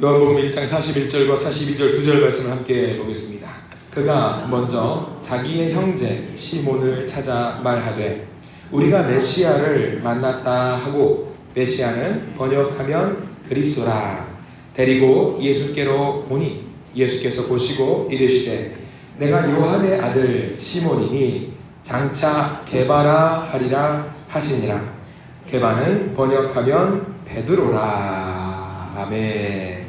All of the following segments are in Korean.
요한복음 1장 41절과 42절 두 절 말씀을 함께 보겠습니다. 그가 먼저 자기의 형제 시몬을 찾아 말하되 우리가 메시아를 만났다 하고, 메시아는 번역하면 그리스도라. 데리고 예수께로 오니 예수께서 보시고 이르시되 내가 요한의 아들 시몬이니 장차 게바라 하리라 하시니라. 게바는 번역하면 베드로라. 아멘.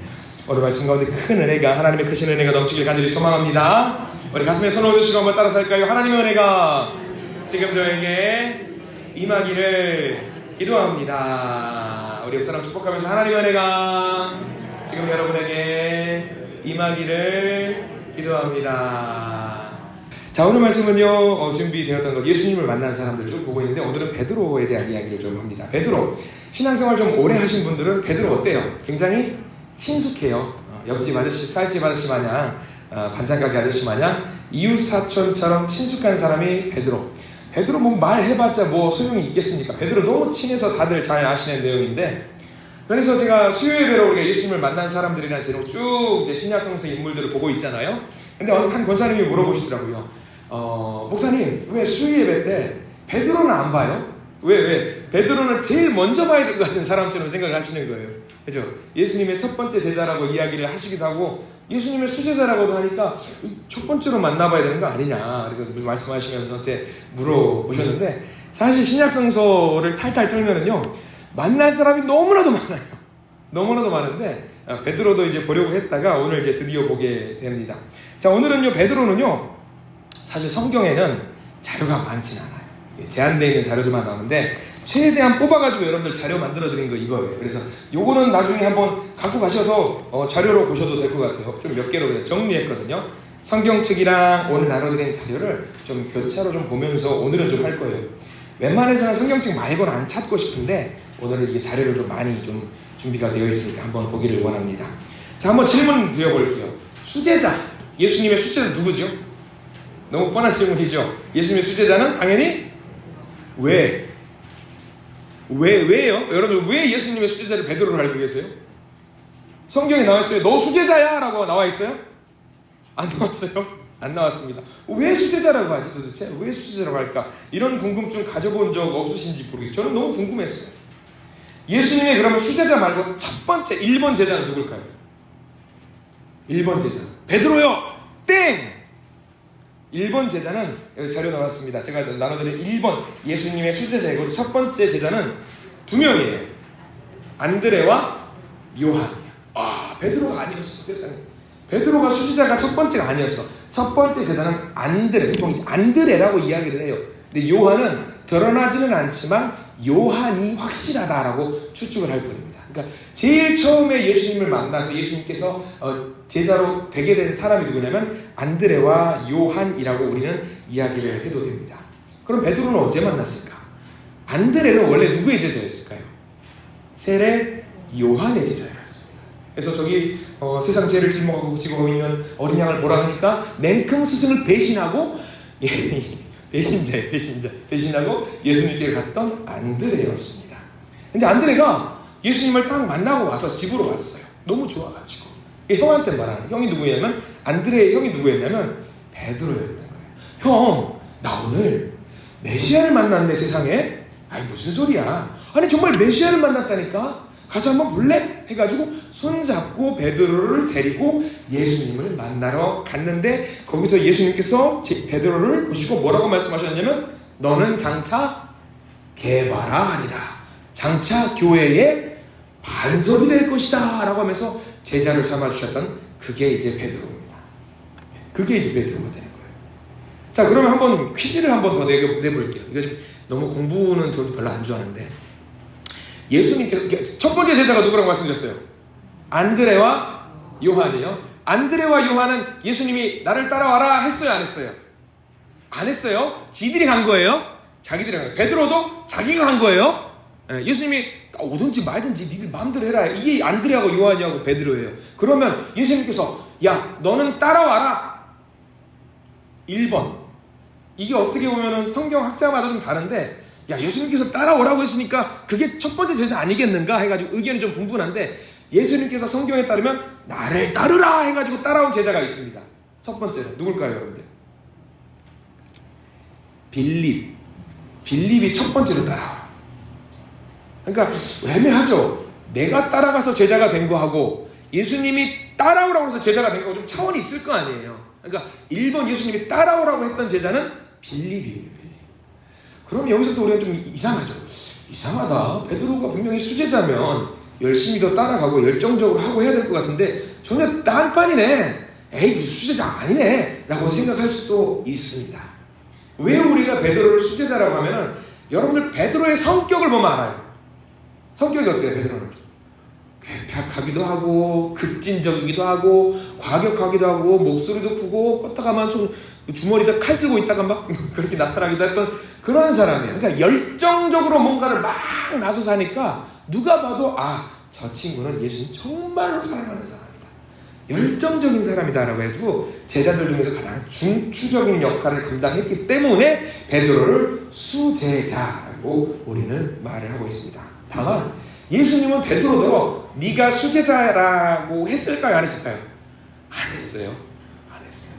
오늘 말씀 가운데 큰 은혜가, 하나님의 크신 은혜가 넘치길 간절히 소망합니다. 우리 가슴에 손 올려주시고 한번 따라서 할까요? 하나님의 은혜가 지금 저에게 임하기를 기도합니다. 우리 옆사람 축복하면서 하나님의 은혜가 지금 여러분에게 임하기를 기도합니다. 자, 오늘 말씀은요, 준비되었던 것, 예수님을 만난 사람들 쭉 보고 있는데, 오늘은 베드로에 대한 이야기를 좀 합니다. 베드로, 신앙생활 좀 오래 하신 분들은 베드로 어때요? 굉장히 친숙해요. 옆집 아저씨, 쌀집 아저씨 마냥, 반찬가게 아저씨 마냥 이웃사촌처럼 친숙한 사람이 베드로. 베드로 뭐 말해봤자 뭐 소용이 있겠습니까? 베드로 너무 친해서 다들 잘 아시는 내용인데, 그래서 제가 수요예배로 우리가 예수님을 만난 사람들이라는 제목 쭉 이제 신약성서 인물들을 보고 있잖아요. 근데 한 권사님이 물어보시더라고요. 목사님, 왜 수요예배 때 베드로는 안 봐요? 왜? 베드로는 제일 먼저 봐야 될 것 같은 사람처럼 생각을 하시는 거예요. 그죠? 예수님의 첫 번째 제자라고 이야기를 하시기도 하고, 예수님의 수제자라고도 하니까 첫 번째로 만나봐야 되는 거 아니냐, 이렇게 말씀하시면서 저한테 물어보셨는데, 사실 신약성서를 탈탈 털면은요, 만날 사람이 너무나도 많아요. 너무나도 많은데, 베드로도 이제 보려고 했다가 오늘 이제 드디어 보게 됩니다. 자, 오늘은요, 베드로는요, 사실 성경에는 자료가 많진 않아요. 제한되어 있는 자료들만 나오는데, 최대한 뽑아가지고 여러분들 자료 만들어 드린 거 이거예요. 그래서 요거는 나중에 한번 갖고 가셔서 자료로 보셔도 될 것 같아요. 좀 몇 개로 정리했거든요. 성경책이랑 오늘 나눠드린 자료를 좀 교차로 좀 보면서 오늘은 좀 할 거예요. 웬만해서는 성경책 말고는 안 찾고 싶은데, 오늘은 이게 자료를 좀 많이 좀 준비가 되어 있으니까 한번 보기를 원합니다. 자, 한번 질문 드려볼게요. 수제자, 예수님의 수제자 누구죠? 너무 뻔한 질문이죠. 예수님의 수제자는 당연히 왜요? 여러분, 왜 예수님의 수제자를 베드로로 알고 계세요? 성경에 나와 있어요. 너 수제자야 라고 나와 있어요? 안 나왔어요? 안 나왔습니다. 왜 수제자라고 하지 도대체? 왜 수제자라고 할까? 이런 궁금증 가져본 적 없으신지 모르겠어요. 저는 너무 궁금했어요. 예수님의 그러면 수제자 말고 첫 번째 1번 제자는 누굴까요? 1번 제자 베드로요. 땡! 1번 제자는 여기 자료 나왔습니다. 제가 나눠드린 1번 예수님의 수제자이고, 첫 번째 제자는 2명이에요. 안드레와 요한이에요. 베드로가 아니었어. 세상에. 베드로가 수제자가 첫 번째가 아니었어. 첫 번째 제자는 안드레. 보통 안드레라고 이야기를 해요. 근데 요한은 드러나지는 않지만 요한이 확실하다라고 추측을 할 뿐입니다. 그러니까 제일 처음에 예수님을 만나서 예수님께서 제자로 되게 된 사람이 누구냐면 안드레와 요한이라고 우리는 이야기를 해도 됩니다. 그럼 베드로는 언제 만났을까? 안드레는 원래 누구의 제자였을까요? 세례 요한의 제자였습니다. 그래서 저기 세상 죄를 짊어지고 있는 어린 양을 보라 하니까 냉큼 스승을 배신하고 배신하고 예수님께 갔던 안드레였습니다. 근데 안드레가 예수님을 딱 만나고 와서 집으로 왔어요. 너무 좋아가지고. 형한테 말하는, 형이 누구냐면, 안드레의 형이 누구였냐면 베드로였던 거예요. 형, 나 오늘 메시아를 만났네, 세상에. 아니, 무슨 소리야. 아니, 정말 메시아를 만났다니까. 가서 한번 볼래? 해가지고 손잡고 베드로를 데리고 예수님을 만나러 갔는데, 거기서 예수님께서 베드로를 보시고 뭐라고 말씀하셨냐면, 너는 장차 게바라 하리라. 장차 교회의 반석이 될 것이다 라고 하면서 제자를 삼아주셨던, 그게 이제 베드로입니다. 그게 이제 베드로가 되는 거예요. 자, 그러면 한번 퀴즈를 한번 더 내볼게요. 이거 좀 너무 공부는 저도 별로 안 좋아하는데, 예수님께서 첫 번째 제자가 누구라고 말씀드렸어요? 안드레와 요한이요. 안드레와 요한은 예수님이 나를 따라와라 했어요, 안 했어요? 안 했어요. 지들이 간 거예요. 자기들이 간 거예요. 베드로도 자기가 간 거예요. 예수님이 오든지 말든지 니들 마음대로 해라. 이게 안드레하고 요한이하고 베드로예요. 그러면 예수님께서 야, 너는 따라와라. 1번. 이게 어떻게 보면 성경 학자마다 좀 다른데, 야, 예수님께서 따라오라고 했으니까 그게 첫 번째 제자 아니겠는가 해가지고 의견이 좀 분분한데, 예수님께서 성경에 따르면 나를 따르라 해가지고 따라온 제자가 있습니다. 첫 번째는 누굴까요, 여러분들? 빌립이 첫 번째로 따라와. 그러니까 애매하죠. 내가 따라가서 제자가 된 거하고 예수님이 따라오라고 해서 제자가 된 거하고 좀 차원이 있을 거 아니에요. 그러니까 1번 예수님이 따라오라고 했던 제자는 빌립이에요. 그럼 여기서 또 우리가 좀 이상하죠. 이상하다. 베드로가 분명히 수제자면 열심히 더 따라가고 열정적으로 하고 해야 될 것 같은데 전혀 딴판이네. 에이, 수제자 아니네 라고 생각할 수도 있습니다. 왜 우리가 베드로를 수제자라고 하면은 여러분들 베드로의 성격을 보면 알아요. 성격이 어때요? 베드로는 괴팍하기도 하고 급진적이기도 하고 과격하기도 하고 목소리도 크고 껐다가만 주머니에다 칼 들고 있다가 막 그렇게 나타나기도 했던 그런 사람이에요. 그러니까 열정적으로 뭔가를 막 나서서 하니까 누가 봐도 저 친구는 예수님 정말로 사랑하는 사람이다. 열정적인 사람이다라고 해가지고 제자들 중에서 가장 중추적인 역할을 감당했기 때문에 베드로를 수제자라고 우리는 말을 하고 있습니다. 다만 예수님은 베드로더러 네가 수제자라고 했을까요? 안 했을까요? 안 했어요. 안 했어요.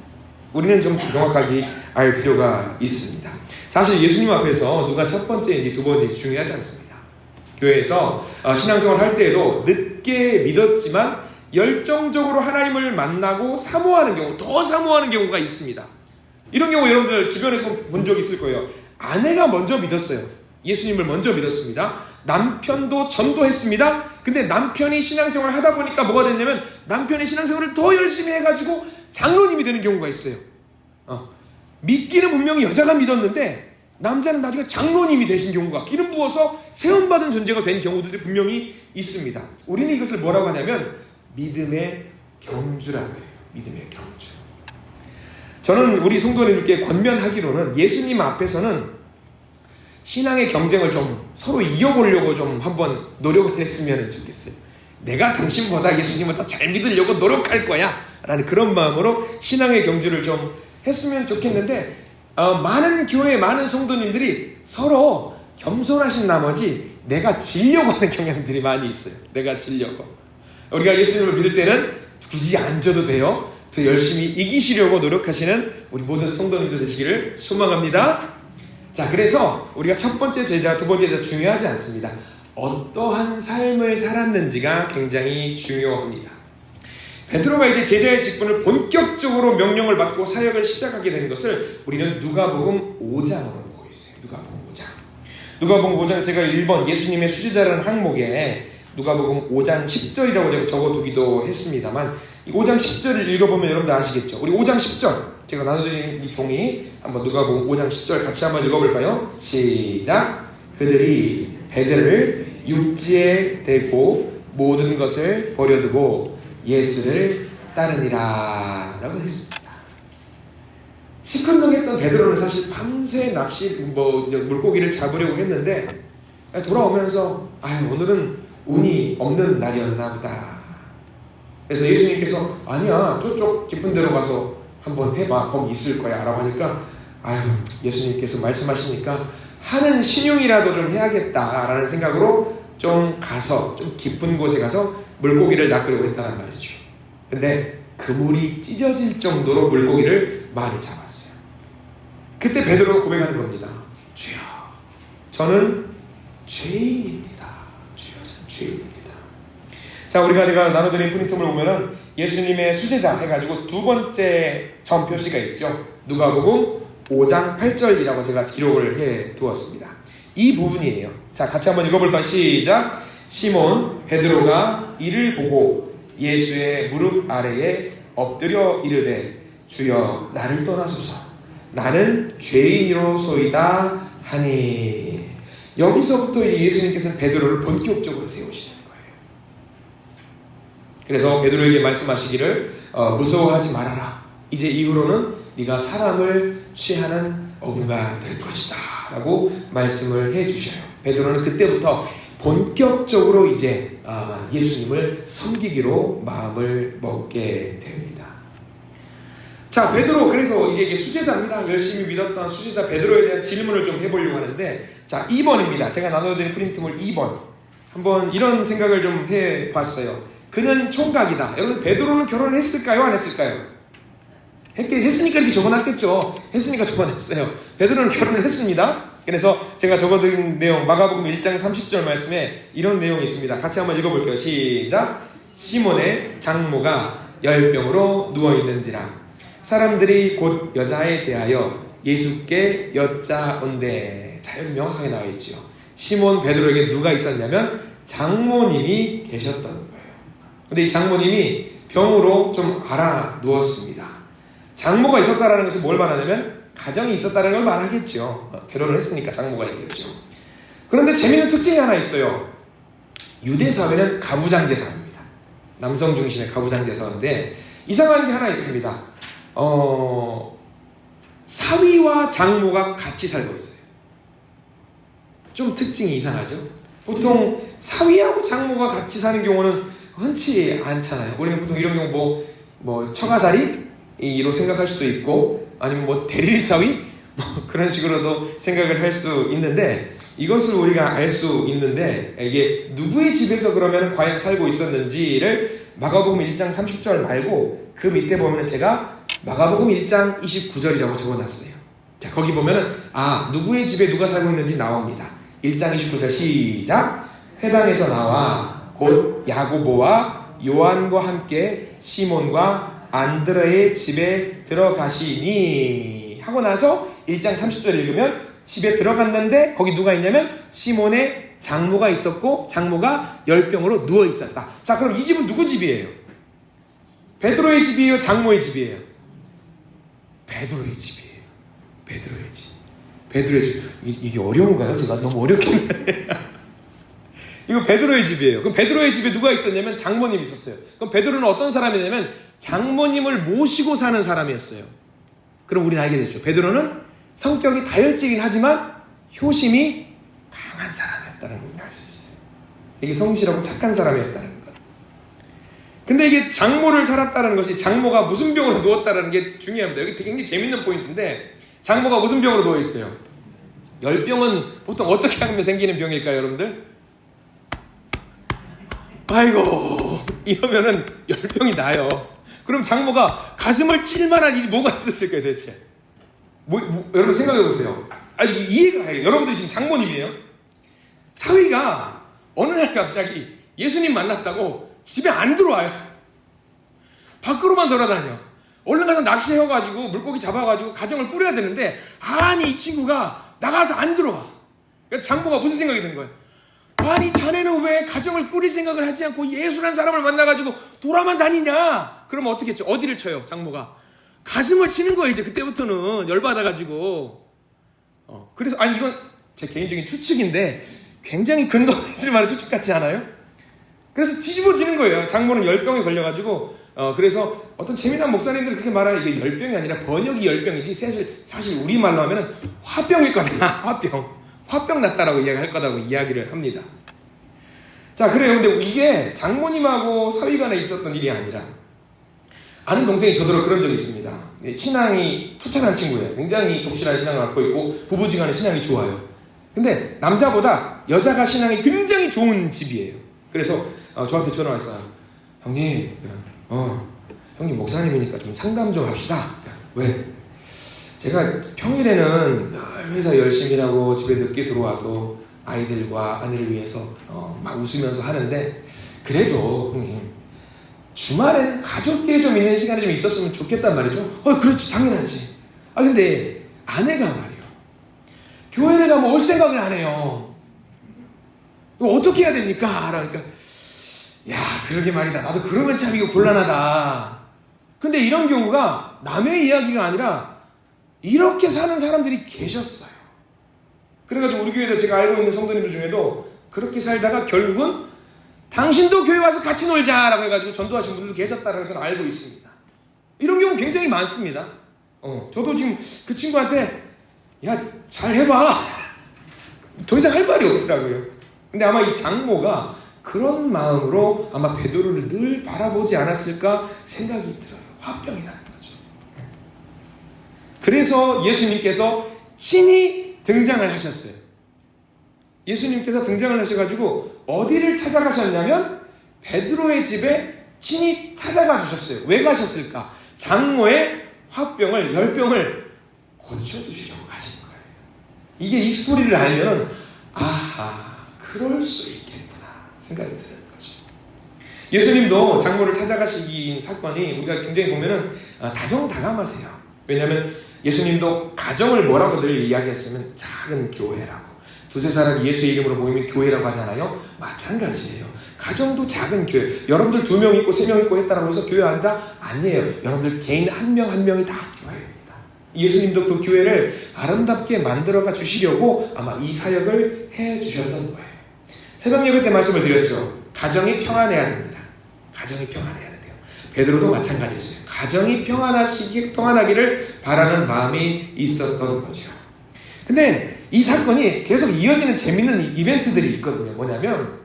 우리는 좀 정확하게 알 필요가 있습니다. 사실 예수님 앞에서 누가 첫 번째인지 두 번째인지 중요하지 않습니다. 교회에서 신앙생활 할 때에도 늦게 믿었지만 열정적으로 하나님을 만나고 사모하는 경우, 더 사모하는 경우가 있습니다. 이런 경우 여러분들 주변에서 본 적 있을 거예요. 아내가 먼저 믿었어요. 예수님을 먼저 믿었습니다. 남편도 전도했습니다. 근데 남편이 신앙생활을 하다 보니까 뭐가 됐냐면 남편의 신앙생활을 더 열심히 해가지고 장로님이 되는 경우가 있어요. 믿기는 분명히 여자가 믿었는데 남자는 나중에 장로님이 되신 경우가, 기름 부어서 세움받은 존재가 된 경우들이 분명히 있습니다. 우리는 이것을 뭐라고 하냐면 믿음의 경주라고 해요. 믿음의 경주. 저는 우리 성도님들께 권면하기로는 예수님 앞에서는 신앙의 경쟁을 좀 서로 이겨보려고 좀 한번 노력을 했으면 좋겠어요. 내가 당신보다 예수님을 더 잘 믿으려고 노력할 거야 라는 그런 마음으로 신앙의 경주를 좀 했으면 좋겠는데 많은 교회 많은 성도님들이 서로 겸손하신 나머지 내가 지려고 하는 경향들이 많이 있어요. 내가 지려고. 우리가 예수님을 믿을 때는 굳이 안 져도 돼요. 더 열심히 이기시려고 노력하시는 우리 모든 성도님들 되시기를 소망합니다. 자, 그래서 우리가 첫 번째 제자, 두 번째 제자 중요하지 않습니다. 어떠한 삶을 살았는지가 굉장히 중요합니다. 베드로가 이제 제자의 직분을 본격적으로 명령을 받고 사역을 시작하게 된 것을 우리는 누가복음 5장으로 보고 있어요. 누가복음 5장. 누가복음 5장 제가 1번 예수님의 수제자라는 항목에 누가복음 5장 10절이라고 제가 적어두기도 했습니다만 이 5장 10절을 읽어보면 여러분들 아시겠죠? 우리 5장 10절 제가 나눠드린 이 종이 한번 누가복음 5장 10절 같이 한번 읽어볼까요? 시작! 그들이 배들을 육지에 대고 모든 것을 버려두고 예수를 따르니라 라고 했습니다. 시큰둥했던 베드로는 사실 밤새 물고기를 잡으려고 했는데 돌아오면서 오늘은 운이 없는 날이었나 보다. 그래서 예수님께서 아니야, 저쪽 깊은 데로 가서 한번 해봐, 거기 있을 거야 라고 하니까 예수님께서 말씀하시니까 하는 신용이라도 좀 해야겠다라는 생각으로 좀 깊은 곳에 가서 물고기를 낚으려고 했다는 말이죠. 근데 그물이 찢어질 정도로 물고기를 많이 잡았어요. 그때 베드로가 고백하는 겁니다. 주여, 저는 죄인입니다. 주여, 저는 죄인입니다. 자, 제가 나눠드린 프린트를 보면은 예수님의 수제자 해가지고 두 번째 점 표시가 있죠. 누가복음 5장 8절이라고 제가 기록을 해 두었습니다. 이 부분이에요. 자, 같이 한번 읽어볼까요? 시작! 시몬 베드로가 이를 보고 예수의 무릎 아래에 엎드려 이르되 주여 나를 떠나소서 나는 죄인이로소이다 하니. 여기서부터 예수님께서는 베드로를 본격적으로 세우시는 거예요. 그래서 베드로에게 말씀하시기를 무서워하지 말아라. 이제 이후로는 네가 사람을 취하는 어부가 될 것이다 라고 말씀을 해주셔요. 베드로는 그때부터 본격적으로 이제 예수님을 섬기기로 마음을 먹게 됩니다. 자, 베드로, 그래서 이제 이게 수제자입니다. 열심히 믿었던 수제자 베드로에 대한 질문을 좀 해보려고 하는데, 자, 2번입니다. 제가 나눠드린 프린트물 2번. 한번 이런 생각을 좀 해봤어요. 그는 총각이다. 여러분, 베드로는 결혼을 했을까요? 안 했을까요? 했으니까 이렇게 적어놨겠죠. 했으니까 적어놨어요. 베드로는 결혼을 했습니다. 그래서 제가 적어둔 내용, 마가복음 1장 30절 말씀에 이런 내용이 있습니다. 같이 한번 읽어볼게요. 시작. 시몬의 장모가 열병으로 누워있는지라 사람들이 곧 여자에 대하여 예수께 여짜온대. 자, 여기 명확하게 나와 있지요. 시몬 베드로에게 누가 있었냐면 장모님이 계셨던 거예요. 근데 이 장모님이 병으로 좀 알아 누웠습니다. 장모가 있었다라는 것은 뭘 말하냐면 가정이 있었다는 걸 말하겠죠. 결혼을 했으니까 장모가 있겠죠. 그런데 재미있는 특징이 하나 있어요. 유대 사회는 가부장제 사회입니다. 남성 중심의 가부장제 사회인데 이상한 게 하나 있습니다. 사위와 장모가 같이 살고 있어요. 좀 특징이 이상하죠. 보통 사위하고 장모가 같이 사는 경우는 흔치 않잖아요. 우리는 보통 이런 경우 뭐 처가살이로 생각할 수도 있고 아니면 뭐 대릴사위 그런 식으로도 생각을 할 수 있는데 이것을 우리가 알 수 있는데 이게 누구의 집에서 그러면 과연 살고 있었는지를 마가복음 1장 30절 말고 그 밑에 보면 제가 마가복음 1장 29절이라고 적어놨어요. 자, 거기 보면은 누구의 집에 누가 살고 있는지 나옵니다. 1장 29절 시작. 회당에서 나와 곧 야고보와 요한과 함께 시몬과 안드레의 집에 들어가시니 하고 나서 1장 30절 읽으면 집에 들어갔는데 거기 누가 있냐면 시몬의 장모가 있었고 장모가 열병으로 누워 있었다. 자, 그럼 이 집은 누구 집이에요? 베드로의 집이에요? 장모의 집이에요? 베드로의 집이에요. 베드로의 집. 베드로의 집. 이게 어려운가요? 제가 너무 어렵게 이거 베드로의 집이에요. 그럼 베드로의 집에 누가 있었냐면 장모님이 있었어요. 그럼 베드로는 어떤 사람이냐면 장모님을 모시고 사는 사람이었어요. 그럼 우리는 알게 됐죠. 베드로는 성격이 다혈질이긴 하지만 효심이 강한 사람이었다는 걸 알 수 있어요. 이게 성실하고 착한 사람이었다는 것. 근데 이게 장모를 살았다는 것이 장모가 무슨 병으로 누웠다는 게 중요합니다. 여기 굉장히 재밌는 포인트인데 장모가 무슨 병으로 누워있어요? 열병은 보통 어떻게 하면 생기는 병일까요, 여러분들? 아이고, 이러면은 열병이 나요. 그럼 장모가 가슴을 찔 만한 일이 뭐가 있었을까요, 대체? 여러분 생각해보세요. 이해가 가요. 여러분들이 지금 장모님이에요. 사위가 어느 날 갑자기 예수님 만났다고 집에 안 들어와요. 밖으로만 돌아다녀. 얼른 가서 낚시해가지고 물고기 잡아가지고 가정을 꾸려야 되는데 아니 이 친구가 나가서 안 들어와. 그러니까 장모가 무슨 생각이 드는 거예요? 아니 자네는 왜 가정을 꾸릴 생각을 하지 않고 예수라는 사람을 만나가지고 돌아만 다니냐? 그러면 어떻게 했죠? 어디를 쳐요? 장모가 가슴을 치는 거예요. 이제 그때부터는 열받아가지고 그래서 이건 제 개인적인 추측인데 굉장히 근거가 있을 만한 추측 같지 않아요? 그래서 뒤집어지는 거예요. 장모는 열병에 걸려가지고 그래서 어떤 재미난 목사님들이 그렇게 말하는 이게 열병이 아니라 번역이 열병이지 사실 우리말로 하면은 화병일 거다. 화병 났다라고 이야기할 거다고 이야기를 합니다. 자, 그래요. 근데 이게 장모님하고 사위 간에 있었던 일이 아니라 아는 동생이 저더러 그런 적이 있습니다. 신앙이 투철한 친구예요. 굉장히 독실한 신앙을 갖고 있고 부부지간에 신앙이 좋아요. 근데 남자보다 여자가 신앙이 굉장히 좋은 집이에요. 그래서 저한테 전화 왔어요. 형님 목사님이니까 좀 상담 좀 합시다. 왜? 제가 평일에는 회사 열심히 하고 집에 늦게 들어와도 아이들과 아내를 위해서 막 웃으면서 하는데 그래도 형님 주말에는 가족끼리 좀 있는 시간이 좀 있었으면 좋겠단 말이죠. 그렇지, 당연하지. 근데 아내가 말이요, 교회를 가면 올 생각을 안 해요. 이거 어떻게 해야 됩니까? 그러니까 그러게 말이다. 나도 그러면 참 이거 곤란하다. 근데 이런 경우가 남의 이야기가 아니라 이렇게 사는 사람들이 계셨어요. 그래가지고 우리 교회에서 제가 알고 있는 성도님들 중에도 그렇게 살다가 결국은 당신도 교회 와서 같이 놀자라고 해가지고 전도하신 분들도 계셨다라고 저는 알고 있습니다. 이런 경우 굉장히 많습니다. 저도 지금 그 친구한테 잘 해봐. 더 이상 할 말이 없더라고요. 근데 아마 이 장모가 그런 마음으로 아마 베드로를 늘 바라보지 않았을까 생각이 들어요. 화병이 나는 거죠. 그래서 예수님께서 친히 등장을 하셨어요. 예수님께서 등장을 하셔가지고 어디를 찾아가셨냐면 베드로의 집에 친히 찾아가 주셨어요. 왜 가셨을까? 장모의 화병을, 열병을 고쳐주시려고 가신 거예요. 이게 이 스토리를 알면 아하, 그럴 수 있겠구나 생각이 드는 거죠. 예수님도 장모를 찾아가시긴 사건이 우리가 굉장히 보면은 다정다감하세요. 왜냐하면 예수님도 가정을 뭐라고 늘 이야기하시면 작은 교회라고. 두세 사람이 예수의 이름으로 모이면 교회라고 하잖아요. 마찬가지예요. 가정도 작은 교회. 여러분들 2명 있고 3명 있고 했다라고 해서 교회 아니다? 아니에요. 여러분들 개인 한 명 한 명이 다 교회입니다. 예수님도 그 교회를 아름답게 만들어가 주시려고 아마 이 사역을 해 주셨던 거예요. 새벽 예배 때 말씀을 드렸죠. 가정이 평안해야 됩니다. 가정이 평안해야 돼요. 베드로도 마찬가지였어요. 가정이 평안하기를 바라는 마음이 있었던 거죠. 근데 이 사건이 계속 이어지는 재밌는 이벤트들이 있거든요. 뭐냐면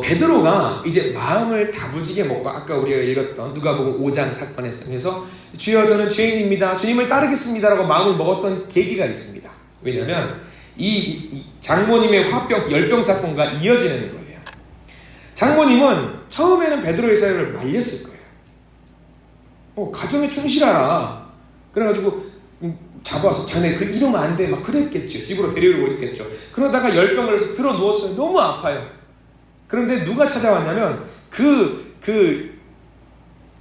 베드로가 이제 마음을 다부지게 먹고 아까 우리가 읽었던 누가복음 5장 사건에서 주여 저는 죄인입니다. 주님을 따르겠습니다라고 마음을 먹었던 계기가 있습니다. 왜냐하면 이 장모님의 화병, 열병 사건과 이어지는 거예요. 장모님은 처음에는 베드로의 사역을 말렸을 거예요. 가정에 충실하라. 그래가지고 잡아와서 자네 그 이러면 안 돼. 막 그랬겠죠. 집으로 데리고 오겠죠. 그러다가 열병을 해서 들어 누웠어요. 너무 아파요. 그런데 누가 찾아왔냐면 그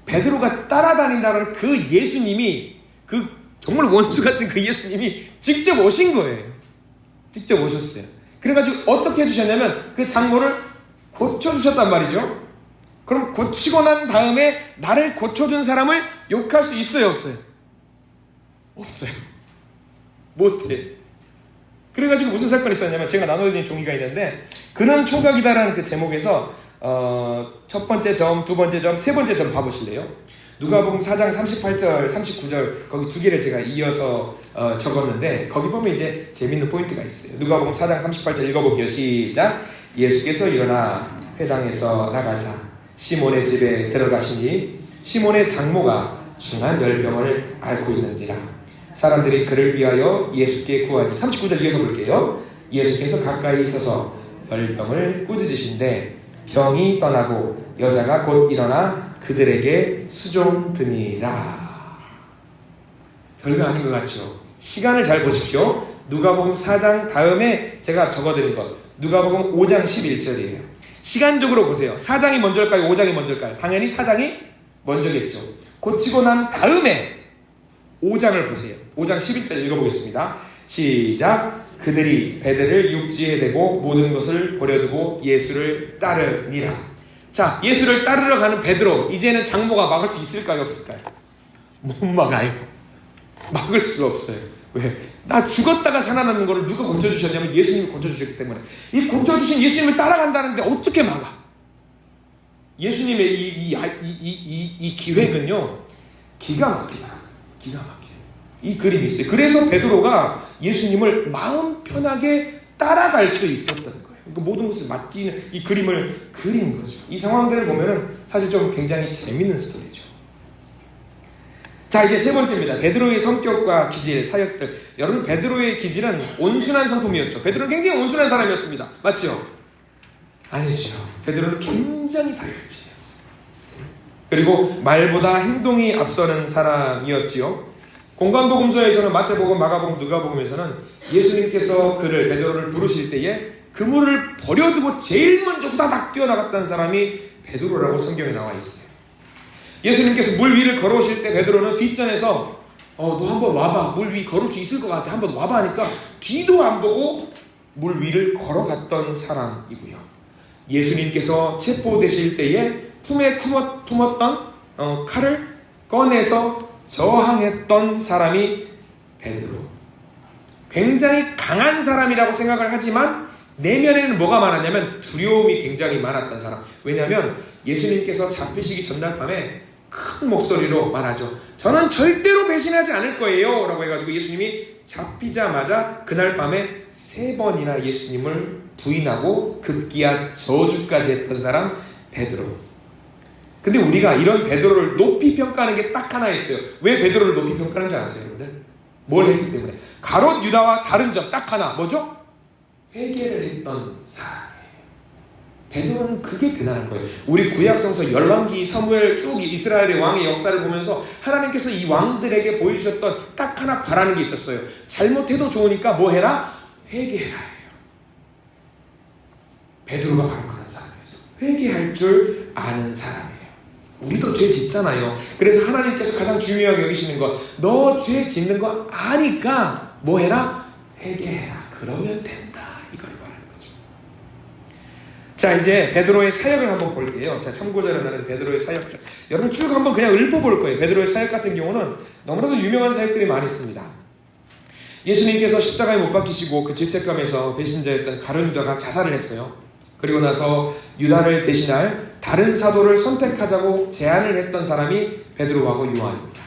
베드로가 따라다닌다는 그 예수님이, 그 정말 원수 같은 그 예수님이 직접 오신 거예요. 직접 오셨어요. 그래가지고 어떻게 해주셨냐면 그 장모를 고쳐주셨단 말이죠. 그럼 고치고 난 다음에 나를 고쳐준 사람을 욕할 수 있어요, 없어요? 없어요. 못해. 그래가지고 무슨 사건이 있었냐면 제가 나눠드린 종이가 있는데 그는 초각이다라는 그 제목에서 첫 번째 점, 두 번째 점, 세 번째 점 봐보실래요? 누가복음 4장 38절, 39절 거기 두 개를 제가 이어서 적었는데 거기 보면 이제 재밌는 포인트가 있어요. 누가복음 4장 38절 읽어볼게요. 시작. 예수께서 일어나 회당에서 나가사 시몬의 집에 들어가시니 시몬의 장모가 중한 열병을 앓고 있는지라 사람들이 그를 위하여 예수께 구하니 39절 이어서 볼게요. 예수께서 가까이 있어서 열병을 꾸짖으신데 병이 떠나고 여자가 곧 일어나 그들에게 수종드니라. 별거 아닌 것 같죠? 시간을 잘 보십시오. 누가복음 4장 다음에 제가 적어드린 것 누가복음 5장 11절이에요. 시간적으로 보세요. 4장이 먼저일까요? 5장이 먼저일까요? 당연히 4장이 먼저겠죠. 고치고 난 다음에 5장을 보세요. 5장 11절 읽어보겠습니다. 시작. 그들이 배들을 육지에 대고 모든 것을 버려두고 예수를 따르니라. 자, 예수를 따르러 가는 베드로, 이제는 장모가 막을 수 있을까요? 없을까요? 못 막아요. 막을 수가 없어요. 왜? 나 죽었다가 살아나는 거를 누가 고쳐주셨냐면 예수님이 고쳐주셨기 때문에. 이 고쳐주신 예수님을 따라간다는데 어떻게 막아? 예수님의 이 기획은요, 기가 막히다. 기가 막혀요. 이 그림이 있어요. 그래서 베드로가 예수님을 마음 편하게 따라갈 수 있었던 거예요. 그러니까 모든 것을 맡기는 이 그림을 그린 거죠. 이 상황들을 보면은 사실 좀 굉장히 재밌는 스토리죠. 자, 이제 세 번째입니다. 베드로의 성격과 기질, 사역들. 여러분, 베드로의 기질은 온순한 성품이었죠. 베드로는 굉장히 온순한 사람이었습니다. 맞죠? 아니죠. 베드로는 굉장히 다혈질이었어요. 그리고 말보다 행동이 앞서는 사람이었지요. 공관복음서에서는 마태복음, 마가복음, 누가복음에서는 예수님께서 베드로를 부르실 때에 그물을 버려두고 제일 먼저 후다닥 뛰어나갔다는 사람이 베드로라고 성경에 나와 있어요. 예수님께서 물 위를 걸어오실 때 베드로는 뒷전에서 너 한번 와봐. 물 위 걸을 수 있을 것 같아. 한번 와봐 하니까 뒤도 안 보고 물 위를 걸어갔던 사람이고요. 예수님께서 체포되실 때에 품에 품었던 칼을 꺼내서 저항했던 사람이 베드로. 굉장히 강한 사람이라고 생각을 하지만 내면에는 뭐가 많았냐면 두려움이 굉장히 많았던 사람. 왜냐하면 예수님께서 잡히시기 전날 밤에 큰 목소리로 말하죠. 저는 절대로 배신하지 않을 거예요 라고 해가지고 예수님이 잡히자마자 그날 밤에 3번이나 예수님을 부인하고 급기야 저주까지 했던 사람 베드로. 근데 우리가 이런 베드로를 높이 평가하는 게 딱 하나 있어요. 왜 베드로를 높이 평가하는 줄 아세요, 여러분들? 뭘 했기 때문에. 가롯 유다와 다른 점 딱 하나. 뭐죠? 회개를 했던 사람이에요. 베드로는 그게 대단한 거예요. 우리 구약성서 열왕기, 사무엘 쭉 이스라엘의 왕의 역사를 보면서 하나님께서 이 왕들에게 보여주셨던 딱 하나 바라는 게 있었어요. 잘못해도 좋으니까 뭐 해라? 회개해라 해요. 베드로가 바로 그런 사람이었어. 회개할 줄 아는 사람이에요. 우리도 죄 짓잖아요. 그래서 하나님께서 가장 중요하게 여기시는 것, 너 죄 짓는 거 아니까 뭐 해라? 회개해라. 그러면 된다. 이걸 말하는 거죠. 자, 이제 베드로의 사역을 한번 볼게요. 자, 참고자를 나는 베드로의 사역. 여러분 쭉 한번 그냥 읊어볼 거예요. 베드로의 사역 같은 경우는 너무나도 유명한 사역들이 많이 있습니다. 예수님께서 십자가에 못 박히시고 그 죄책감에서 배신자였던 가룟 유다가 자살을 했어요. 그리고 나서 유다를 대신할 다른 사도를 선택하자고 제안을 했던 사람이 베드로하고 요한입니다.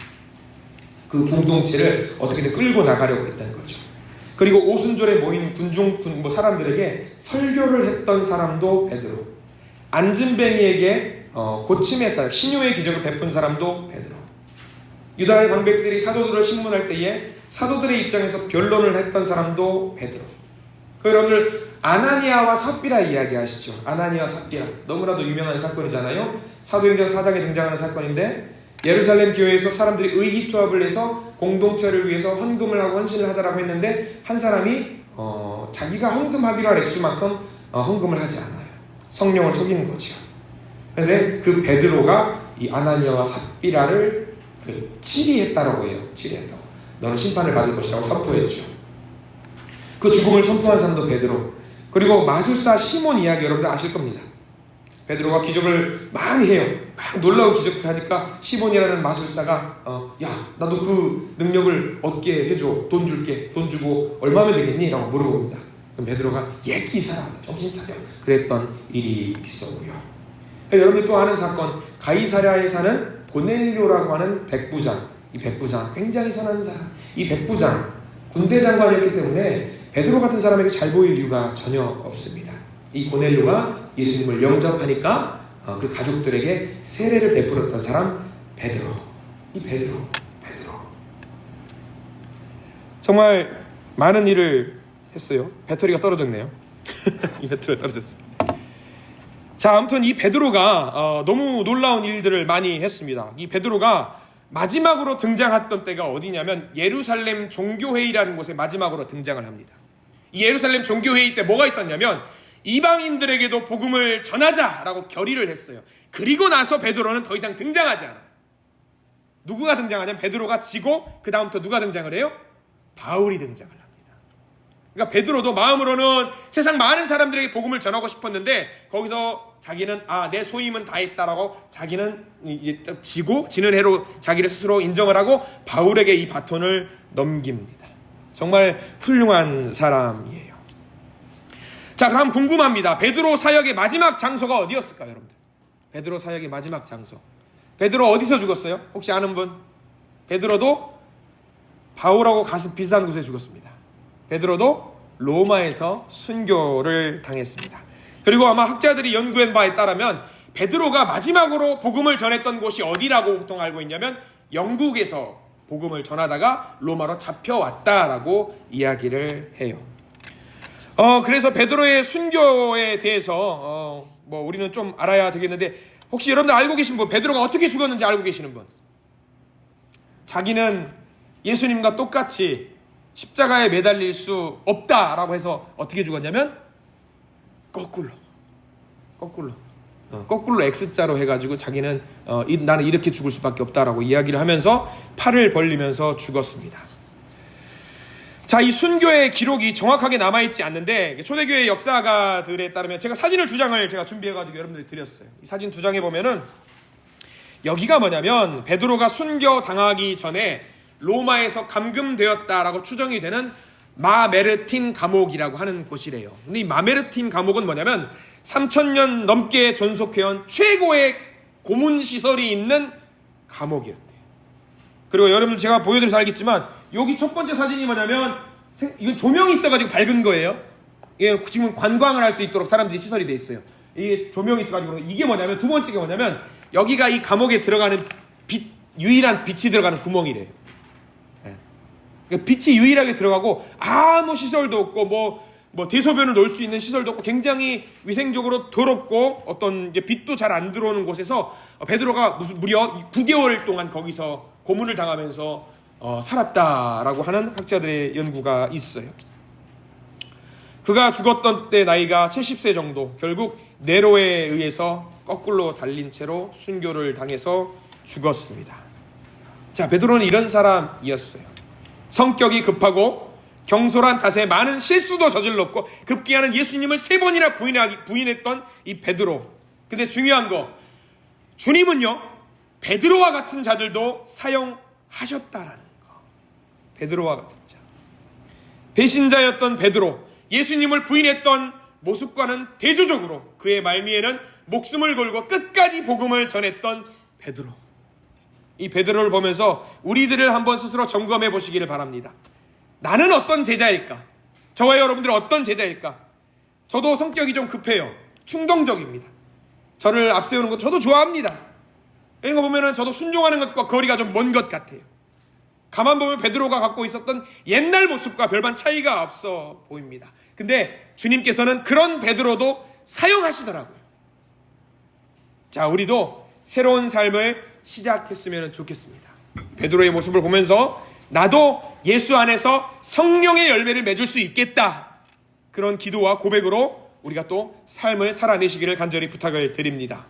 그 공동체를 어떻게든 끌고 나가려고 했던 거죠. 그리고 오순절에 모인 사람들에게 설교를 했던 사람도 베드로. 안진뱅이에게 고침의 사역, 신유의 기적을 베푼 사람도 베드로. 유다의 방백들이 사도들을 신문할 때에 사도들의 입장에서 변론을 했던 사람도 베드로. 여러분들 아나니아와 삽비라 이야기하시죠. 아나니아와 삽비라 너무나도 유명한 사건이잖아요. 사도행전 4장에 등장하는 사건인데 예루살렘 교회에서 사람들이 의기투합을 해서 공동체를 위해서 헌금을 하고 헌신을 하자라고 했는데 한 사람이 자기가 헌금하기로 할 액수만큼 헌금을 하지 않아요. 성령을 속이는 거죠. 그런데 그 베드로가 이 아나니아와 삽비라를 치리했다라고 해요. 치리했다고. 너는 심판을 받을 것이라고 선포했죠. 그 죽음을 선포한 사람도 베드로. 그리고 마술사 시몬 이야기 여러분들 아실 겁니다. 베드로가 기적을 많이 해요. 막 놀라운 기적을 하니까 시몬이라는 마술사가 야 나도 그 능력을 얻게 해줘. 돈 줄게. 돈 주고 얼마면 되겠니? 라고 물어봅니다. 그럼 베드로가 이 사람 정신 차려. 그랬던 일이 있었고요. 여러분들 또 아는 사건, 가이사랴에 사는 고넬료라고 하는 백부장. 이 백부장 굉장히 선한 사람. 이 백부장 군대 장관이었기 때문에 베드로 같은 사람에게 잘 보일 이유가 전혀 없습니다. 이 고넬료가 예수님을 영접하니까 그 가족들에게 세례를 베풀었던 사람 베드로. 이 베드로. 정말 많은 일을 했어요. 배터리가 떨어졌네요. 이 배터리가 떨어졌어요. 자, 아무튼 이 베드로가 너무 놀라운 일들을 많이 했습니다. 이 베드로가 마지막으로 등장했던 때가 어디냐면 예루살렘 종교회의라는 곳에 마지막으로 등장을 합니다. 이 예루살렘 종교회의 때 뭐가 있었냐면 이방인들에게도 복음을 전하자라고 결의를 했어요. 그리고 나서 베드로는 더 이상 등장하지 않아요. 누구가 등장하냐면 베드로가 지고 그 다음부터 누가 등장을 해요? 바울이 등장을 합니다. 그러니까 베드로도 마음으로는 세상 많은 사람들에게 복음을 전하고 싶었는데 거기서 자기는 내 소임은 다했다라고 자기는 지는 해로 자기를 스스로 인정을 하고 바울에게 이 바톤을 넘깁니다. 정말 훌륭한 사람이에요. 자, 그럼 궁금합니다. 베드로 사역의 마지막 장소가 어디였을까요, 여러분들? 베드로 사역의 마지막 장소. 베드로 어디서 죽었어요? 혹시 아는 분? 베드로도 바울하고 가슴 비슷한 곳에 죽었습니다. 베드로도 로마에서 순교를 당했습니다. 그리고 아마 학자들이 연구한 바에 따르면 베드로가 마지막으로 복음을 전했던 곳이 어디라고 보통 알고 있냐면 영국에서 복음을 전하다가 로마로 잡혀왔다라고 이야기를 해요. 그래서 베드로의 순교에 대해서 우리는 좀 알아야 되겠는데 혹시 여러분들 알고 계신 분, 베드로가 어떻게 죽었는지 알고 계시는 분? 자기는 예수님과 똑같이 십자가에 매달릴 수 없다라고 해서 어떻게 죽었냐면 거꾸로 X자로 해가지고 자기는 나는 이렇게 죽을 수밖에 없다라고 이야기를 하면서 팔을 벌리면서 죽었습니다. 자, 이 순교의 기록이 정확하게 남아있지 않는데 초대교회 역사가들에 따르면 제가 사진을 2장을 제가 준비해가지고 여러분들이 드렸어요. 이 사진 2장에 보면은 여기가 뭐냐면 베드로가 순교 당하기 전에 로마에서 감금되었다라고 추정이 되는 마메르틴 감옥이라고 하는 곳이래요. 근데 이 마메르틴 감옥은 뭐냐면 3000년 넘게 존속해온 최고의 고문시설이 있는 감옥이었대요. 그리고 여러분 제가 보여드려서 알겠지만 여기 첫 번째 사진이 뭐냐면 이건 조명이 있어가지고 밝은 거예요. 이게 지금 관광을 할 수 있도록 사람들이 시설이 돼 있어요. 이게 조명이 있어가지고 이게 뭐냐면 두 번째가 뭐냐면 여기가 이 감옥에 들어가는 유일한 빛이 들어가는 구멍이래요. 빛이 유일하게 들어가고 아무 시설도 없고 뭐 대소변을 놓을 수 있는 시설도 없고 굉장히 위생적으로 더럽고 어떤 이제 빛도 잘 안 들어오는 곳에서 베드로가 무려 9개월 동안 거기서 고문을 당하면서 살았다라고 하는 학자들의 연구가 있어요. 그가 죽었던 때 나이가 70세 정도, 결국 네로에 의해서 거꾸로 달린 채로 순교를 당해서 죽었습니다. 자, 베드로는 이런 사람이었어요. 성격이 급하고 경솔한 탓에 많은 실수도 저질렀고 급기야는 예수님을 3번이나 부인했던 이 베드로. 근데 중요한 거, 주님은요 베드로와 같은 자들도 사용하셨다라는 거. 베드로와 같은 자, 배신자였던 베드로, 예수님을 부인했던 모습과는 대조적으로 그의 말미에는 목숨을 걸고 끝까지 복음을 전했던 베드로. 이 베드로를 보면서 우리들을 한번 스스로 점검해 보시기를 바랍니다. 나는 어떤 제자일까? 저와 여러분들은 어떤 제자일까? 저도 성격이 좀 급해요. 충동적입니다. 저를 앞세우는 거 저도 좋아합니다. 이런 거 보면은 저도 순종하는 것과 거리가 좀 먼 것 같아요. 가만 보면 베드로가 갖고 있었던 옛날 모습과 별반 차이가 없어 보입니다. 근데 주님께서는 그런 베드로도 사용하시더라고요. 자, 우리도 새로운 삶을 시작했으면 좋겠습니다. 베드로의 모습을 보면서 나도 예수 안에서 성령의 열매를 맺을 수 있겠다, 그런 기도와 고백으로 우리가 또 삶을 살아내시기를 간절히 부탁을 드립니다.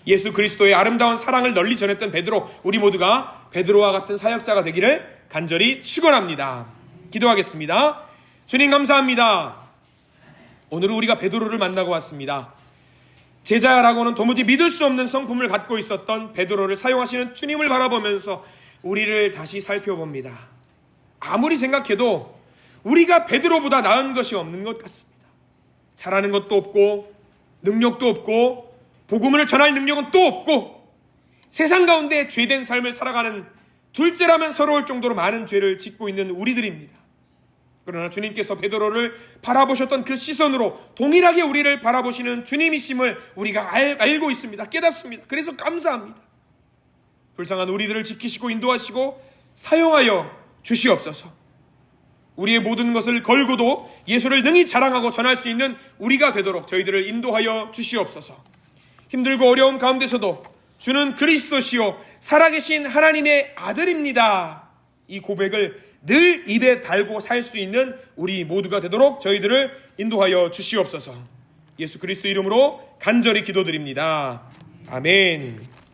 예수 그리스도의 아름다운 사랑을 널리 전했던 베드로, 우리 모두가 베드로와 같은 사역자가 되기를 간절히 축원합니다. 기도하겠습니다. 주님 감사합니다. 오늘은 우리가 베드로를 만나고 왔습니다. 제자라고는 도무지 믿을 수 없는 성품을 갖고 있었던 베드로를 사용하시는 주님을 바라보면서 우리를 다시 살펴봅니다. 아무리 생각해도 우리가 베드로보다 나은 것이 없는 것 같습니다. 잘하는 것도 없고 능력도 없고 복음을 전할 능력은 또 없고 세상 가운데 죄된 삶을 살아가는, 둘째라면 서러울 정도로 많은 죄를 짓고 있는 우리들입니다. 그러나 주님께서 베드로를 바라보셨던 그 시선으로 동일하게 우리를 바라보시는 주님이심을 우리가 알고 있습니다. 깨닫습니다. 그래서 감사합니다. 불쌍한 우리들을 지키시고 인도하시고 사용하여 주시옵소서. 우리의 모든 것을 걸고도 예수를 능히 자랑하고 전할 수 있는 우리가 되도록 저희들을 인도하여 주시옵소서. 힘들고 어려움 가운데서도 주는 그리스도시요 살아계신 하나님의 아들입니다, 이 고백을 늘 입에 달고 살 수 있는 우리 모두가 되도록 저희들을 인도하여 주시옵소서. 예수 그리스도 이름으로 간절히 기도드립니다. 아멘.